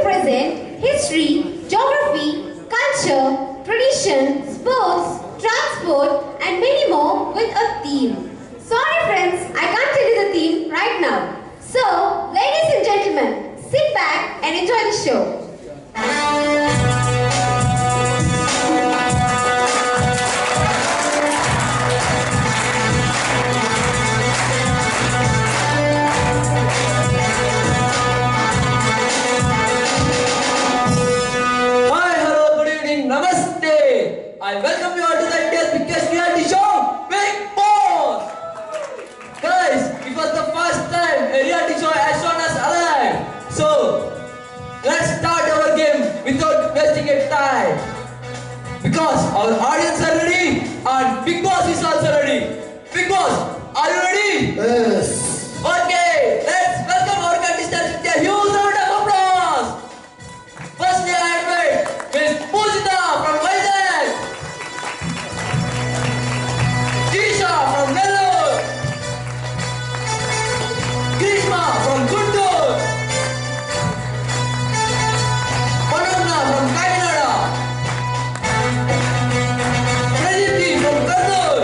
present history, geography, culture, tradition, sports, transport and many more with a theme. Sorry friends, I can't tell you the theme right now. So, ladies and gentlemen, sit back and enjoy the show. I welcome you all to the India's biggest reality show, Bigg Boss! Guys, it was the first time a reality show has shown us alive. So, let's start our game without wasting a time. Because our audience are ready and Bigg Boss is also ready. Bigg Boss, are you ready? Yes. Okay, let's welcome our contestants with a huge round of applause. Firstly, I invite Miss Pujita from Vizag. From Nellore, Grishma from Guntur, Panamna from Kakinada, Pradipti from Kannur,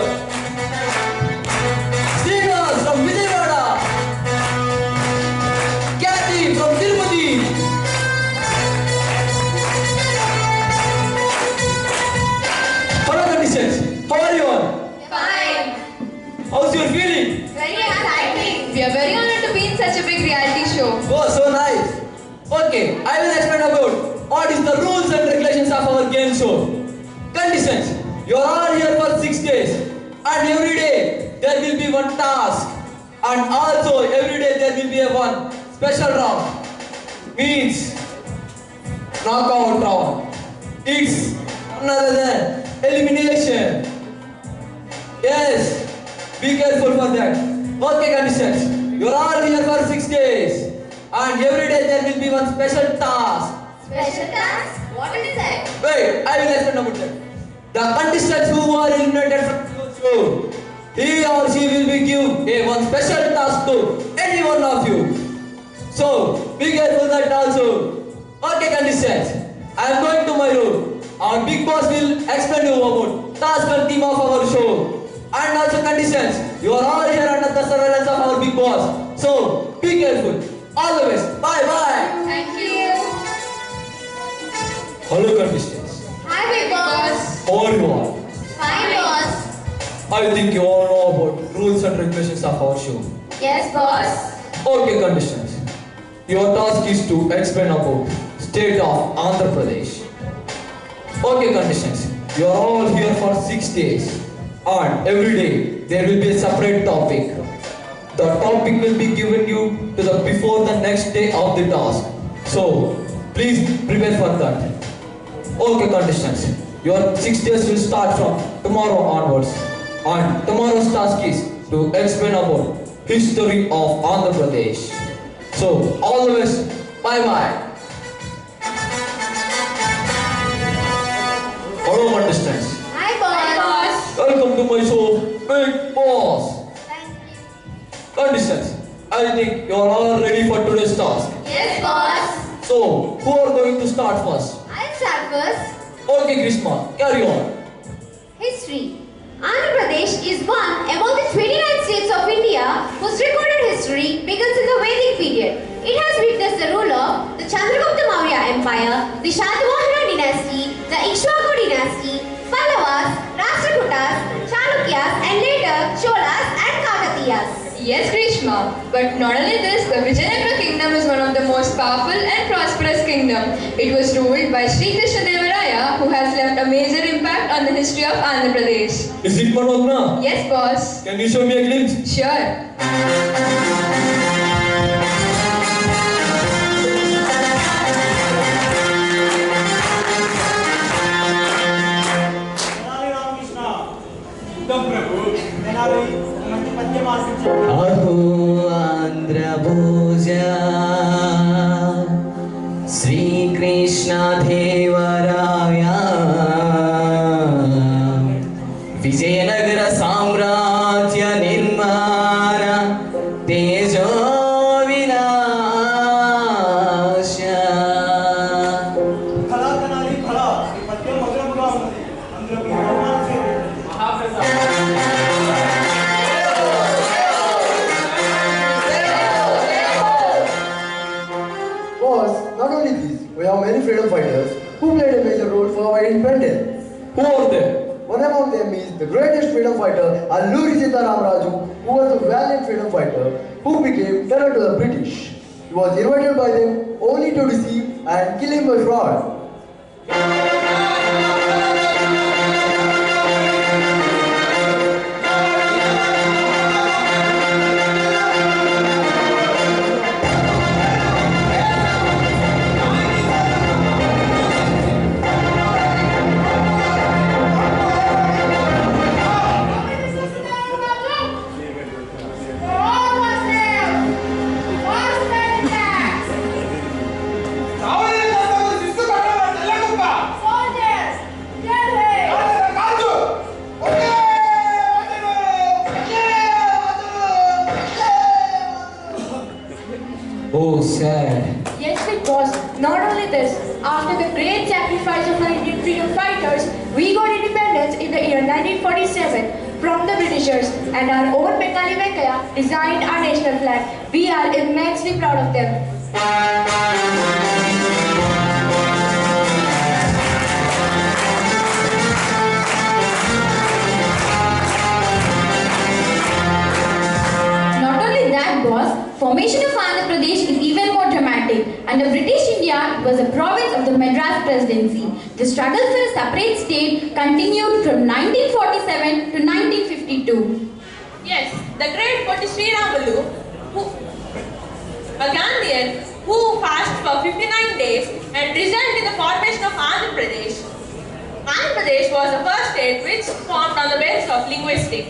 Srinivas from Vijayawada, Kathy from Tirupati. Hello conditions, how are you all? How's your feeling? Very exciting. We are very honored to be in such a big reality show. Oh, so nice. Okay, I will explain about what is the rules and regulations of our game show. Conditions. You are all here for 6 days and every day there will be one task and also every day there will be a one special round. Means knockout round. It's none other than elimination. Yes. Be careful for that. Okay, conditions. You are all here for 6 days. And every day there will be one special task. Special task? What is it? Wait, I will explain about that. The contestants who are eliminated from your show, he or she will be given a one special task to any one of you. So, be careful that also. Okay, contestants. I am going to my room. Our Bigg Boss will explain you about task and theme of our show. And also conditions. You are all here under the surveillance of our Bigg Boss. So, be careful. All the best. Bye bye. Thank you. Hello contestants. Hi, Bigg Boss. How are you all? Fine, boss. I think you all know about rules and regulations of our show. Yes, boss. Okay contestants. Your task is to explain about state of Andhra Pradesh. Okay contestants. You are all here for 6 days. And every day there will be a separate topic. The topic will be given you to the before the next day of the task. So please prepare for that. Okay contestants, your 6 days will start from tomorrow onwards. And tomorrow's task is to explain about history of Andhra Pradesh. So all the best. Bye bye. Hello contestants. Hi, boss. Welcome to my show, Bigg Boss. Thank you. Contestants, I think you are all ready for today's task. Yes, boss. So, who are going to start first? I'll start first. Okay, Grishma, carry on. History. Andhra Pradesh is one among the 29 states of India whose recorded history begins in the Vedic period. It has witnessed the rule of the Chandragupta Maurya Empire, the Shatavahana dynasty, the Ikshvaku dynasty, Pallavas, Rashtrakutas, Chalukyas and later Cholas and Kakatiyas. Yes, Grishma. But not only this, the Vijayanagara kingdom is one of the most powerful and prosperous kingdom. It was ruled by Sri Krishna Deva Raya, who has left a major impact on the history of Andhra Pradesh. Is it Manogna? Yes, boss. Can you show me a glimpse? Sure. अहो आंध्र भोजा श्री कृष्ण देवराया विजयनगर साम्राज्य निर्माण तेजो विनाश we have many freedom fighters who played a major role for our independence. Who are they? One among them is the greatest freedom fighter, Alluri Sitaram Raju, who was a valiant freedom fighter who became terror to the British. He was invited by them only to deceive and kill him by fraud. Oh, sad. Yes, it was. Not only this, after the great sacrifice of our Indian freedom fighters, we got independence in the year 1947 from the Britishers, and our own Bengali Venkaya designed our national flag. We are immensely proud of them. Not only that, boss, formation of Andhra Pradesh is even more dramatic. Under British India, it was a province of the Madras Presidency. The struggle for a separate state continued from 1947 to 1952. Yes, the great Potti Sriramalu, a Gandhian who fasted for 59 days and resulted in the formation of Andhra Pradesh. Andhra Pradesh was the first state which formed on the basis of linguistics.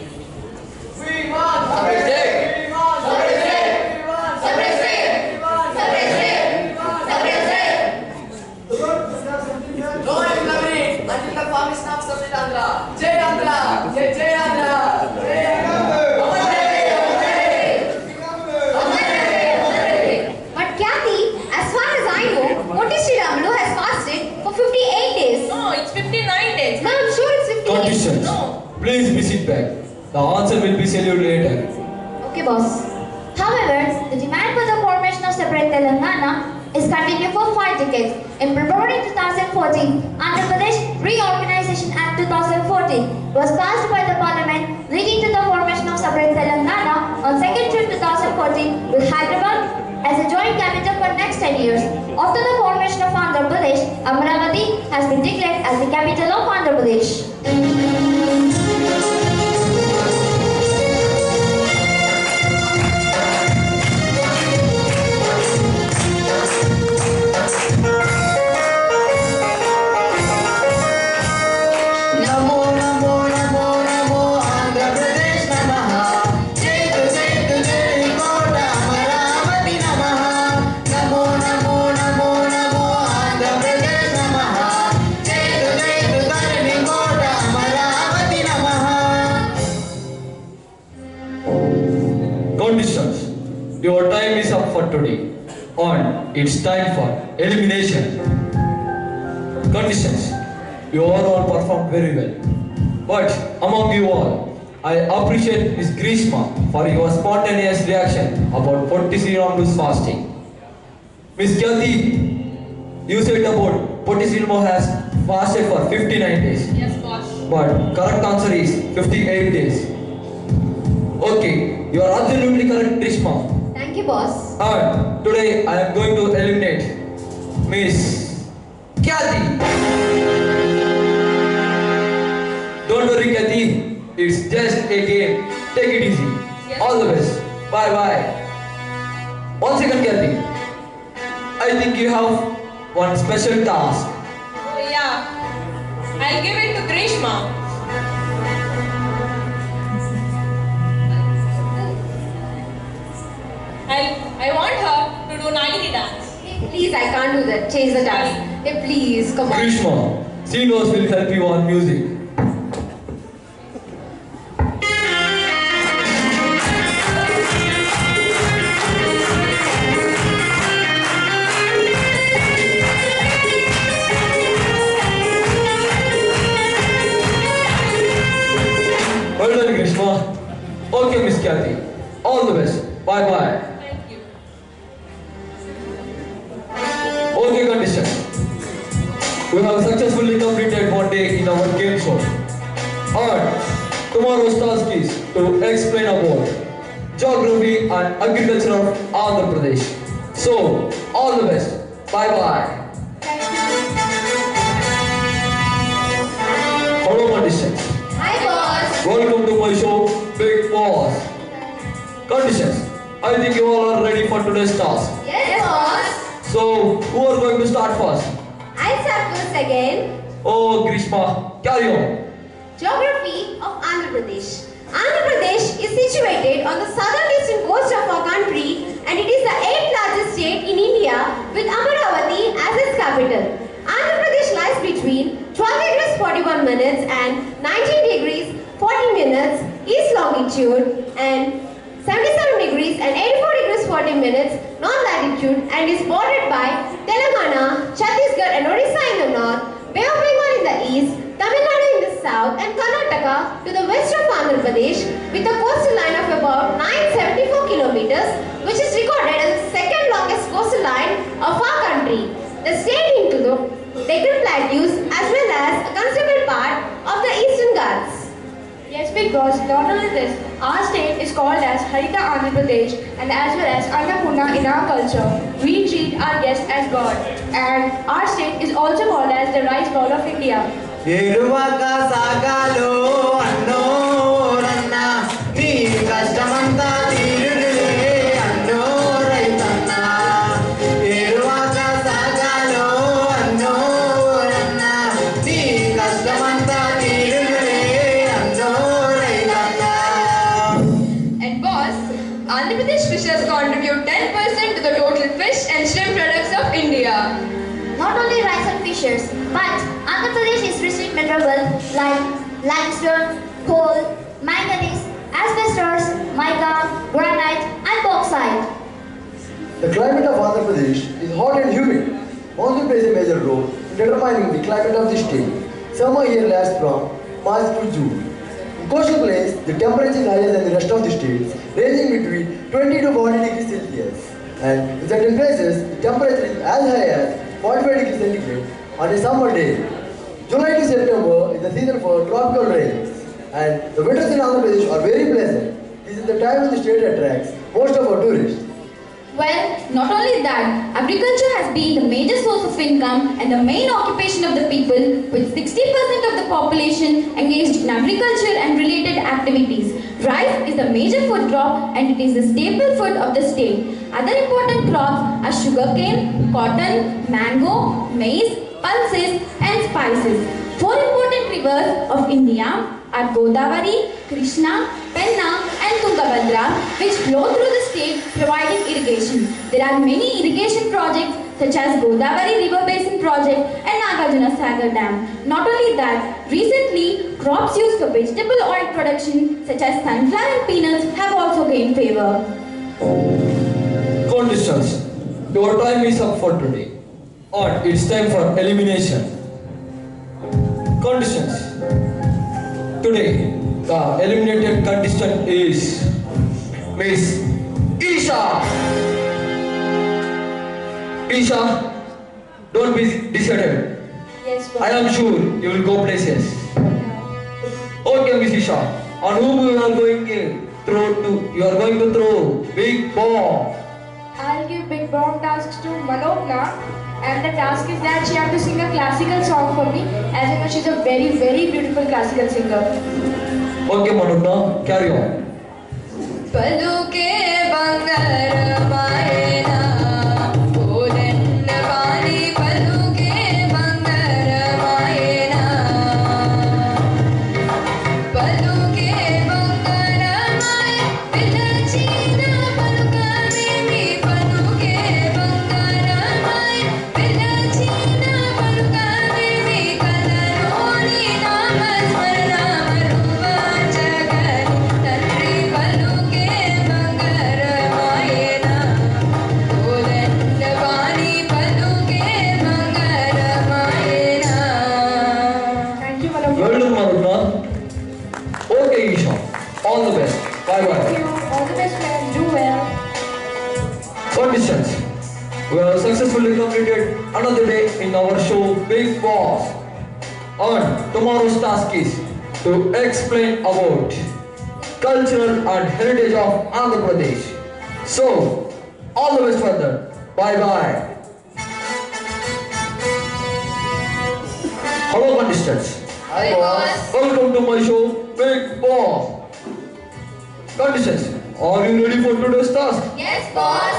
We want separate state! We want separate state! We want separate state! We want separate state! We want separate state! No implement until the formation of separate Andhra. Jai Andhra! Jai Jai Andhra! Jai Andhra! But Kathy, as far as I know, Potti Sriramalu has fasted for 58 days. No, it's 59 days. No, I'm sure it's 58. Conditions. No. Please be sit back. The answer will be saluted later. Okay, boss. However, the demand for the formation of separate Telangana is continued for 5 decades. In February 2014, Andhra Pradesh Reorganization Act 2014 was passed by the Parliament, leading to the formation of separate Telangana on 2nd June 2014 with Hyderabad as a joint capital for next 10 years. After the formation of Andhra Pradesh, Amaravati has been declared as the capital of Andhra Pradesh. Conditions. Your time is up for today. And it's time for elimination. Conditions. You are all performed very well. But among you all, I appreciate Miss Grishma for your spontaneous reaction about Potti Sriramalu's fasting. Miss Kyati, you said about Potti Sriramalu has fasted for 59 days. Yes, boss. But correct answer is 58 days. Okay, you are absolutely correct, Grishma. Thank you, boss. And today I am going to eliminate Miss Kyati. Don't worry, Kyati. It's just a game. Take it easy. Yes. All the best. Bye bye. 1 second, Kyati. I think you have one special task. Oh yeah. I'll give it to Grishma. I want her to do 90 dance. Please, I can't do that. Change the task. Hey, please, come on. Grishma, Srinivas will help you on music. Well done, Grishma. Okay, Miss Kyati. All the best. Bye bye. Thank you. Okay, condition. We have successfully completed one day in our game show. And tomorrow's task is to explain about geography and agriculture of Andhra Pradesh. So, all the best. Bye bye. Hello, conditions. Hi, boss. Welcome to my show, Big Boss. Conditions. I think you all are ready for today's task. Yes, boss. So, who are going to start first? I'll start first again. Oh, Grishma, carry on. Geography of Andhra Pradesh. Andhra Pradesh is situated on the southern eastern coast of our country and it is the 8th largest state in India with Amaravati as its capital. Andhra Pradesh lies between 12 degrees 41 minutes and 19 degrees 40 minutes east longitude and 77 degrees and 84 degrees 40 minutes north latitude and is bordered by Telangana, Chhattisgarh and Odisha in the north, Bay of Bengal in the east, Tamil Nadu in the south and Karnataka to the west of Andhra Pradesh with a coastal line of about 974 kilometers which is recorded as the second longest coastal line of our country. The state includes Deccan Plateaus as well as a considerable part of the Eastern Ghats. Yes, Big Boss, not only this, our state is called as Harita Andhra Pradesh and as well as Annapurna in our culture. We treat our guests as God. And our state is also called as the rice bowl of India. ఏరువాక సాగాలో అన్నో రన్న నీ కష్టమంతా తీరునులే అన్నో రైతన్న ఏరువాక సాగాలో అన్నో రన్న నీ కష్టమంతా తీరునులే అన్నో రైతన్న. And boss, Andhra Pradesh fishers contribute 10% to the total fish and shrimp products of India. Not only rice and fishers, but Andhra Pradesh is rich in minerals like limestone, coal, manganese, asbestos, mica, granite and bauxite. The climate of Andhra Pradesh is hot and humid. Monsoon plays a major role in determining the climate of the state. Summer here lasts from March to June. In coastal plains, the temperature is higher than the rest of the states, ranging between 20 to 40 degrees Celsius. And in certain places, the temperature is as high as 45 degrees centigrade on a summer day. July to September is the season for tropical rains. And the winters in Andhra Pradesh are very pleasant. This is the time when the state attracts most of our tourists. Well, not only that, agriculture has been the major source of income and the main occupation of the people, with 60% of the population engaged in agriculture and related activities. Rice is the major food crop and it is the staple food of the state. Other important crops are sugarcane, cotton, mango, maize, pulses and spices. Four important rivers of India are Godavari, Krishna, Penna and Tungabhadra which flow through the state providing irrigation. There are many irrigation projects such as Godavari River Basin Project and Nagarjuna Sagar Dam. Not only that, recently crops used for vegetable oil production such as sunflower and peanuts have also gained favor. Conditions. Your time is up for today. And it's time for elimination. Conditions. Today, the eliminated contestant is Miss Isha. Isha, don't be disheartened. Yes, I boss. am sure you will go places. Okay, Miss Isha. On whom you are going to throw big bomb. I'll give Big Bomb tasks to Manopna and the task is that she has to sing a classical song for me as you know she's a very very beautiful classical singer. Okay, Manupna, carry on. Paluke bangaramaya Polanavani paluke bangaramaya Paluke bangaramaya Vilachina palukavemi paluke bangaramaya Vilachina palukavemi kalaroni namasmarana maruvachagani Tandri paluke bangaramaya in our show Big Boss. And tomorrow's task is to explain about cultural and heritage of Andhra Pradesh. So, all the best for them. Bye bye. Hello contestants. Hi boss. Welcome to my show Big Boss. Contestants, are you ready for today's task? Yes, boss.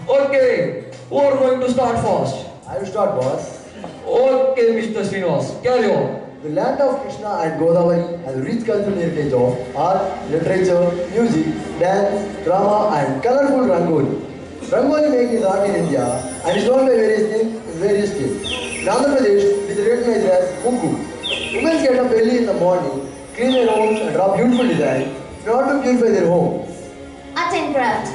Okay, who are going to start first? I will start boss. Okay, Mr. Srinivas, carry on. The land of Krishna and Godavari has a rich cultural heritage of art, literature, music, dance, drama and colorful Rangoli. Rangoli making is art in India and is known by various names in various states. In Andhra Pradesh, it is recognized as Muggu. Women get up early in the morning, clean their homes and draw beautiful designs in order to purify their homes. Art and craft.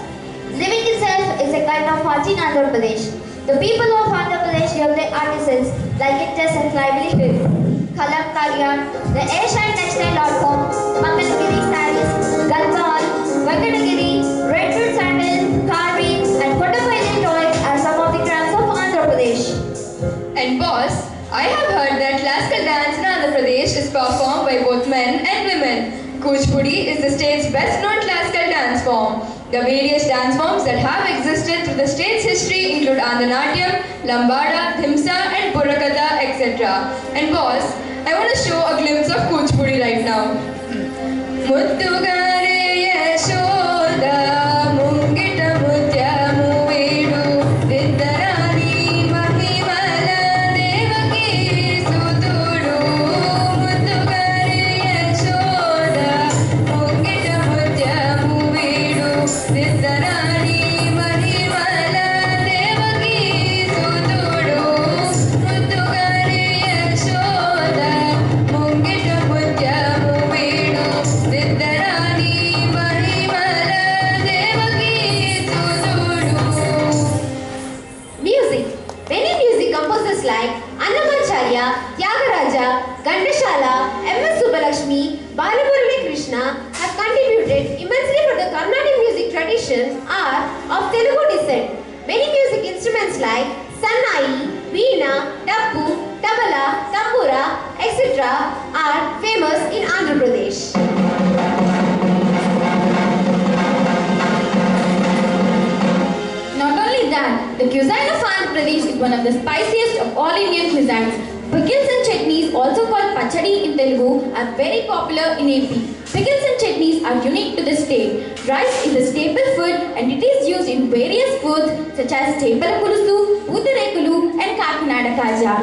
Living itself is a kind of art in Andhra Pradesh. The people of Andhra Pradesh help their artisans like it as a livelihood. Kalam Kalyan, the Asian textile art form, Mangalagiri sarees, Galpahal, Venkatagiri, redwood sandal, carving and Kottapailli toys are some of the crafts of Andhra Pradesh. And boss, I have heard that classical dance in Andhra Pradesh is performed by both men and women. Kuchipudi is the state's best known classical dance form. The various dance forms that have existed through the state's history include Andhanatyam, Lambada, Dhimsa and Burrakatha, etc. And boss, I want to show a glimpse of Kuchipudi right now. Muttugare Yashoda, Mungita Mutyamu Vedu, Viddarani Mahimala Devaki Sutudu. Muttugare Yashoda, Mungita Mutyamu Vedu, Viddarani Mahimala Devaki Sutudu. Muttugare Yashoda, Mungita Mutyamu Vedu, Viddarani Mahimala Devaki Sutudu. Music. Many music composers like Annamacharya, Tyagaraja, Gandashala, M.S. Subbalakshmi, Balamurali Krishna have contributed immensely for the Carnatic music tradition are of Telugu descent. Many music instruments like Sannai, Veena, Dabbu, Tabla, Tambura, etc. are famous in Andhra Pradesh. Not only that, the cuisine of Andhra Pradesh is one of the spiciest of all Indian cuisines. Pickles and chutneys, also called pachadi in Telugu, are very popular in AP. Pickles and chutneys are unique to the state. Rice is a staple food and it is used in various foods such as Chepala Pulusu, Udarekulu and Kakinada Kaja.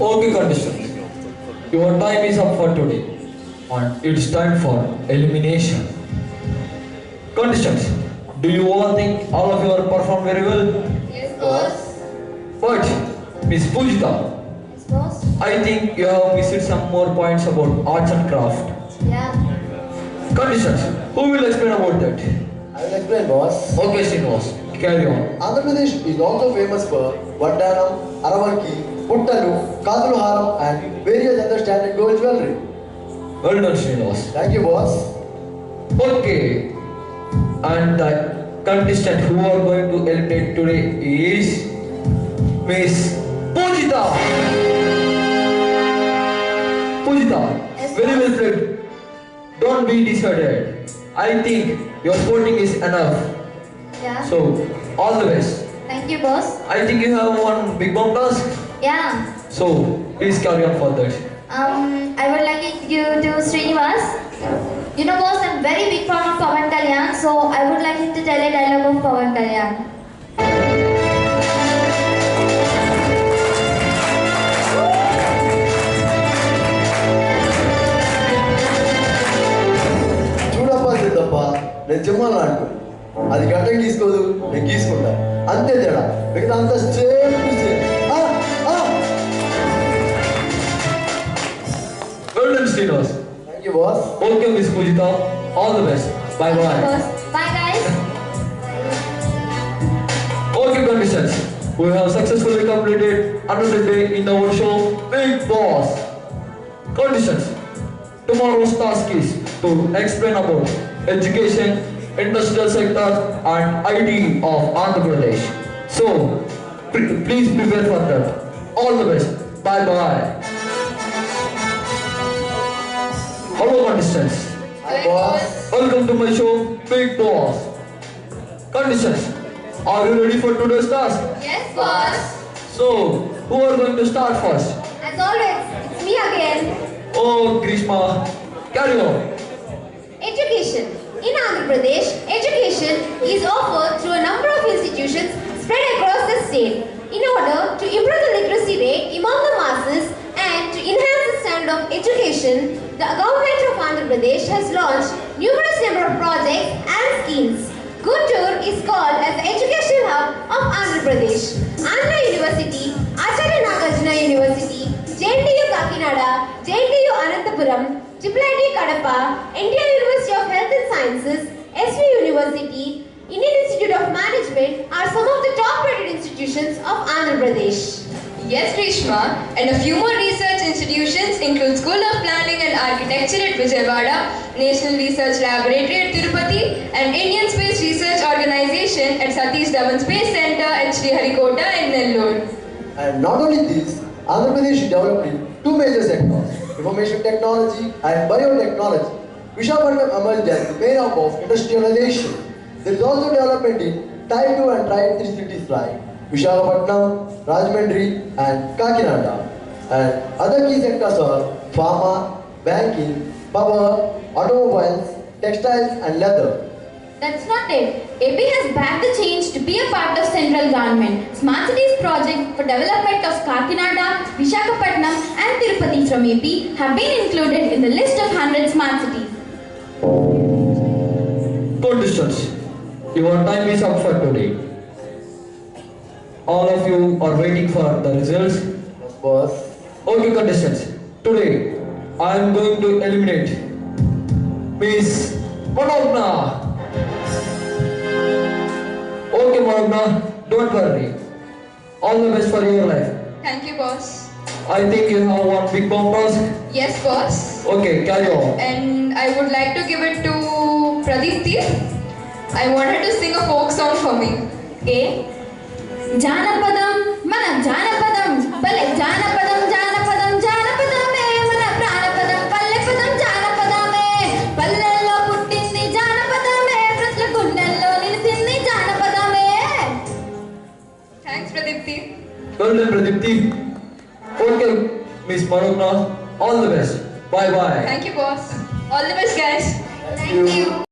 Okay, contestants, your time is up for today and it's time for elimination. Contestants, do you all think all of you are performed very well? Yes, boss. But, Miss Pujita, Yes, boss. I think you have missed some more points about arts and craft. Yeah. Contestants, who will explain about that? I will explain boss. Okay, Srinivas, carry on. Andhra Pradesh is also famous for Vaddanam, Aravalki, Puttalu, Kadulu Haram and various other standard gold jewelry. Well done, Srinivas. Thank you boss. Okay, and the contestant who are going to eliminate today is Miss Pujita. Pujita, Yes, very boss. well said. Don't be disheartened. I think your sporting is enough. Yeah. So, all the best. Thank you, boss. I think you have one big bomb task. Yeah. So, please carry on for that. I would like you to Srinivas. You know, boss, I'm very big fan of Pawan Kalyan, so I would like him to tell a dialogue of Pawan Kalyan. చూడప్ప Siddappa నేను జిమ్మాలు ఆడుకో అది గంటకి తీసుకోదు నేను గీసుకుంటా అంతే తేడా మిగతా అంతా same to same. Well done, Srinivas. Thank you boss. Okay, Miss Pujita. All the best. Bye bye. Boss. Bye, guys. Okay, contestants, we have successfully completed another day in our show Big Boss. Contestants, tomorrow's task is to explain about education, industrial sector and IT of Andhra Pradesh. So, Please prepare for that. All the best. Bye bye. Hello contestants. Hi, boss. Welcome to my show, Big Boss. Contestants, are you ready for today's task? Yes, boss. So, who are going to start first? As always, it's me again. Oh, Grishma, carry on. Education. In Andhra Pradesh, education is offered through a number of institutions spread across the state. In order to improve the literacy rate among the masses and to enhance the standard of education, the government of Andhra Pradesh has launched numerous number of projects and schemes. Guntur is called as the education hub of Andhra Pradesh. Andhra University, Acharya Nagarjuna University, JNTU Kakinada, JNTU Anantapuram, IIT Kadapa, Indian University of Health and Sciences, SV University, Indian Institute of Management are some of the top-rated institutions of Andhra Pradesh. Yes, Grishma, and a few more research institutions include School of Planning and Architecture at Vijayawada, National Research Laboratory at Tirupati, and Indian Space Research Organization at Satish Dhawan Space Center at Sriharikota in Nellore. And not only this, Andhra Pradesh is developed in two major sectors, information technology and biotechnology. Visakhapatnam emerged as the main hub of industrialization. There is also development in Type 2 and Type 3 cities like Visakhapatnam, Rajahmundry and Kakinada. And other key sectors are pharma, banking, power, automobiles, textiles and leather. That's not it. AP has backed the change to be a part of central government. Smart Cities project for development of Kakinada, Visakhapatnam and Tirupati from AP have been included in the list of 100 smart cities. Contestants, your time is up for today. All of you are waiting for the results. Yes, boss. Okay, contestants, today I am going to eliminate Miss Manogna. Okay, Manogna, don't worry. All the best for your life. Thank you, boss. I think you have one big bomb task. Yes, boss. Okay, carry on. And I would like to give it to Pradipti. I want her to sing a folk song for me. Okay? Janapadam, mana Janapadam, Pale Janapadam, Janapadam, Janapadame, mana Pranapadam, Pallepadam, Janapadame, Pallello puttindi Janapadame, Prasla Gundallo nilisindi Janapadame. Thanks, Pradipti. Well done, Pradipti. Okay, Miss Manogna, all the best. Bye bye. Thank you, boss. All the best, guys. Thank you.